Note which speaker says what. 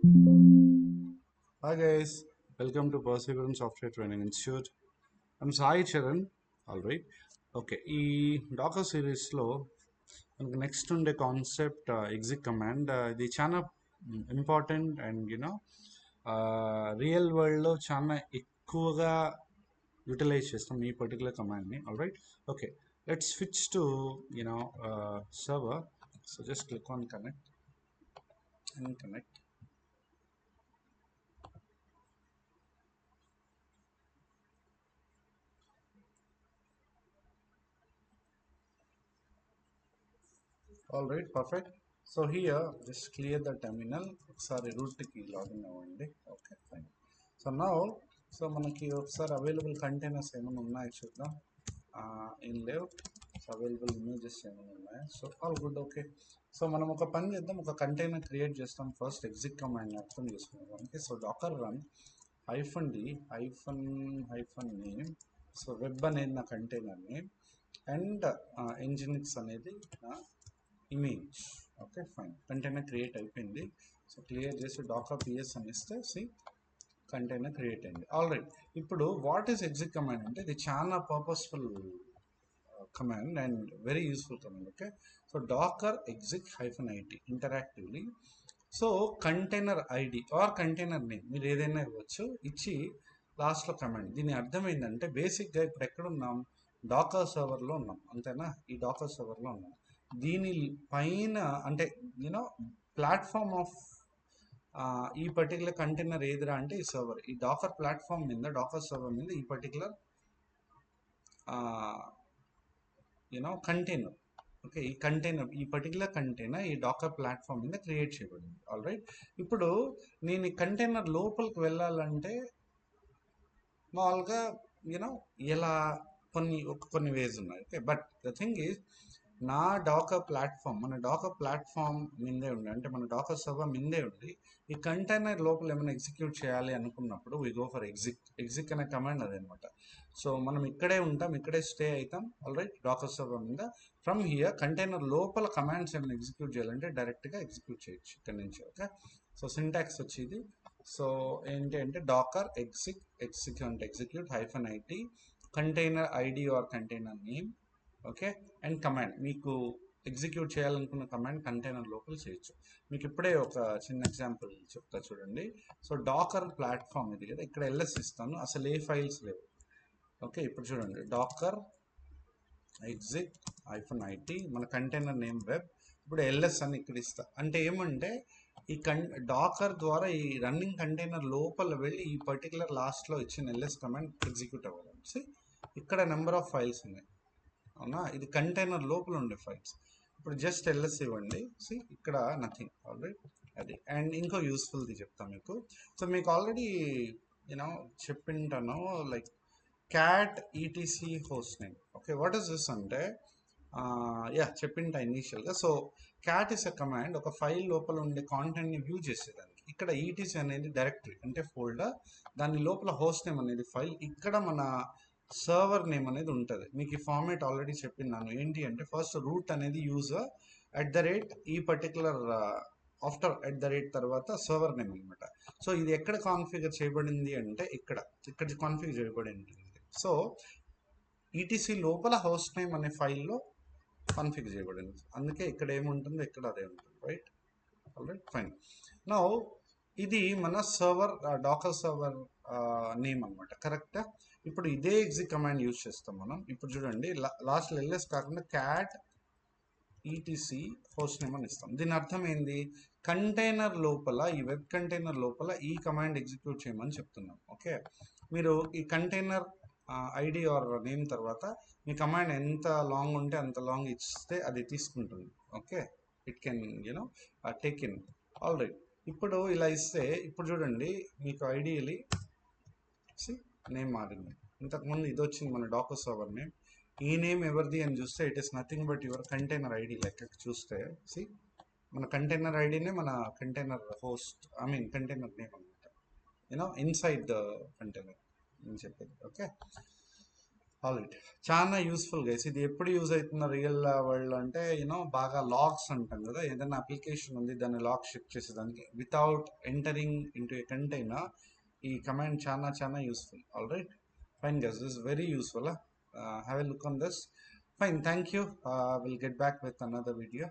Speaker 1: Hi guys, welcome to Perseverance Software Training Institute. I'm Sai Charan. All right. Okay ఈ Dakar సిరీస్లో మనకు next ఉండే concept exit command. ఇది చాలా important and real వరల్డ్లో చాలా ఎక్కువగా యూటిలైజ్ చేస్తాం ఈ పర్టికులర్ కమాండ్ని. All right. Okay, let's switch to server. So just click on connect and connect. All right, perfect. So here, just clear the terminal. Sorry, root key login అవ్వండి. Okay, fine. So now, మనకి ఒకసారి available containers ఏమైనా ఉన్నాయో చూద్దాం. In layout available images ఏమైనా ఉన్నాయా? So all good. Okay, so మనం ఒక పని చేద్దాం, ఒక కంటైనర్ క్రియేట్ చేస్తాం. ఫస్ట్ ఎగ్జిట్ కమాండ్ అర్థం చేసుకున్నాం. Okay, so Dakar run -d hyphen name. So web అనేది నా కంటైనర్ నేమ్ అండ్ ఇంజినిక్స్ అనేది నా image. Okay, fine. Container create అయిపోయింది. సో క్లియర్ చేసి డాకర్ పిఎస్ అని ఇస్తే కంటైనర్ క్రియేట్ అయింది. All right. ఇప్పుడు వాట్ ఈస్ ఎగ్జిట్ కమాండ్ అంటే ఇది చాలా purposeful command and very useful command. Okay, so Dakar exit -it interactively. So container ID or container name మీరు ఏదైనా ఇవ్వచ్చు, ఇచ్చి లాస్ట్లో కమాండ్. దీని అర్థం ఏంటంటే బేసిక్గా ఇప్పుడు ఎక్కడున్నాం, డాకర్ సర్వర్లో ఉన్నాం, అంతేనా? ఈ డాకర్ సర్వర్లో ఉన్నాం. దీని పైన అంటే ప్లాట్ఫామ్ ఆఫ్ ఈ పర్టికులర్ కంటైనర్ ఏదిరా అంటే ఈ సర్వర్. ఈ డాకర్ ప్లాట్ఫామ్ మీద, డాకర్ సర్వర్ మీద ఈ పర్టికులర్ కంటైనర్. ఓకే, ఈ పర్టికులర్ కంటైనర్ ఈ డాకర్ ప్లాట్ఫామ్ మీద క్రియేట్ చేయబడింది. All right. ఇప్పుడు నేను ఈ కంటైనర్ లోపలికి వెళ్ళాలంటే మామూలుగా ఎలా కొన్ని వేస్ ఉన్నాయి. Okay, but the thing is నా డాకర్ ప్లాట్ఫామ్, మన డాకర్ ప్లాట్ఫామ్ మిందే ఉండి, అంటే మన డాకర్ సర్వర్ మిందే ఉండి ఈ కంటైనర్ లోపల ఏమైనా ఎగ్జిక్యూట్ చేయాలి అనుకున్నప్పుడు వి గో ఫర్ ఎగ్జిక్ అనే కమాండ్ అదనమాట. సో మనం ఇక్కడే ఉంటాం, ఇక్కడే స్టే అవుతాం. ఆల్ రైట్, డాకర్ సర్వర్ మీద. ఫ్రమ్ హియర్ కంటైనర్ లోపల కమాండ్స్ ఏమైనా ఎగ్జిక్యూట్ చేయాలంటే డైరెక్ట్గా ఎగ్జిక్యూట్ చేయొచ్చు ఇక్కడ నుంచి. ఓకే, సో సింటాక్స్ వచ్చేది. సో ఏంటి అంటే docker execute -it container ID or container name. Okay, and command మీకు ఎగ్జిక్యూట్ చేయాలనుకున్న కమాండ్ కంటైనర్ లోపల చేయొచ్చు. మీకు ఇప్పుడే ఒక చిన్న ఎగ్జాంపుల్ చెప్తా చూడండి. సో డాకర్ ప్లాట్ఫామ్ ఇది కదా, ఇక్కడ ఎల్ఎస్ ఇస్తాను, అసలు ఏ ఫైల్స్ లేవు. ఓకే, ఇప్పుడు చూడండి, డాకర్ ఎగ్జిట్ -it మన కంటైనర్ నేమ్ వెబ్. ఇప్పుడు ఎల్ఎస్ అని ఇక్కడ ఇస్తా, అంటే ఏమంటే ఈ డాకర్ ద్వారా ఈ రన్నింగ్ కంటైనర్ లోపల వెళ్ళి ఈ పర్టికులర్ లాస్ట్లో ఇచ్చిన ఎల్ఎస్ కమాండ్ ఎగ్జిక్యూట్ అవ్వాలి. ఇక్కడ నెంబర్ ఆఫ్ ఫైల్స్ ఉన్నాయి, అవునా? ఇది కంటైనర్ లోపల ఉండే ఫైల్స్. ఇప్పుడు జస్ట్ ఎల్ఎస్ ఇవ్వండి. ఇక్కడ నథింగ్. ఆల్రైట్, అది. అండ్ ఇంకో యూస్ఫుల్ది చెప్తా మీకు. సో మీకు ఆల్రెడీ చెప్పింటాను, like cat ETC host name. Okay, what is this అంటే చెప్పింటా ఇనీషియల్గా. So cat is a command, ఒక ఫైల్ లోపల ఉండే కాంటెంట్ని వ్యూ చేసేదానికి. ఇక్కడ ఈటీసీ అనేది డైరెక్టరీ అంటే ఫోల్డర్, దాని లోపల హోస్ట్ నేమ్ అనేది ఫైల్, ఇక్కడ మన సర్వర్ నేమ్ అనేది ఉంటుంది. మీకు ఈ ఫార్మేట్ ఆల్రెడీ చెప్పినాను. ఏంటి అంటే ఫస్ట్ రూట్ అనేది యూజర్ ఈ పర్టికులర్ ఆఫ్టర్ తర్వాత సర్వర్ నేమ్ అనమాట. సో ఇది ఎక్కడ కాన్ఫిగర్ చేయబడింది అంటే ఇక్కడ కాన్ఫిగర్ చేయబడి ఉంటుంది. సో ఈటీసీ లోపల హోస్ట్ నేమ్ అనే ఫైల్లో కాన్ఫిగర్ చేయబడింది, అందుకే ఇక్కడ ఏముంటుందో ఇక్కడ అదే ఉంటుంది. Right, alright, fine. నౌ ఇది మన సర్వర్ డాకర్ సర్వర్ నేమ్ అనమాట, కరెక్టా? ఇప్పుడు ఇదే ఎగ్జిట్ కమాండ్ యూజ్ చేస్తాం మనం. ఇప్పుడు చూడండి, లాస్ట్ ఎల్ఎస్ కాకుండా క్యాట్ ఈటీసీ హోస్ట్ నేమ్ అని ఇస్తాం. దీని అర్థం ఏంది, కంటైనర్ లోపల, ఈ వెబ్ కంటైనర్ లోపల ఈ కమాండ్ ఎగ్జిక్యూట్ చేయమని చెప్తున్నాం. ఓకే, మీరు ఈ కంటైనర్ ఐడి ఆర్ నేమ్ తర్వాత మీ కమాండ్ ఎంత లాంగ్ ఉంటే అంత లాంగ్ ఇస్తే అది తీసుకుంటుంది. Okay, it can take in. All right, ఇప్పుడు ఇలా ఇస్తే ఇప్పుడు చూడండి, మీకు ఐడియలీ నేమ్ మారింది. ఇంతకుముందు ఇది వచ్చింది మన డాకర్ సర్వర్ నేమ్. ఈ నేమ్ ఎవరిది అని చూస్తే it is nothing but your container ID. లెక్క చూస్తే మన కంటైనర్ ఐడినే మన కంటైనర్ హోస్ట్, కంటైనర్ నేమ్ అనమాట, ఇన్సైడ్ ద కంటైనర్ అని చెప్పేది. ఓకే, ఆల్రైట్, చాలా యూస్ఫుల్ గైస్. ఇది ఎప్పుడు యూజ్ అవుతున్న రియల్ వరల్డ్ అంటే బాగా లాగ్స్ అంటాం కదా, ఏదైనా అప్లికేషన్ ఉంది దాన్ని లాగ్ షిఫ్ట్ చేసేదానికి without entering into a container, ఈ కమాండ్ చాలా చాలా useful. Alright, fine guys, this very useful. Have a look on this. Fine, thank you. Will get back with another video.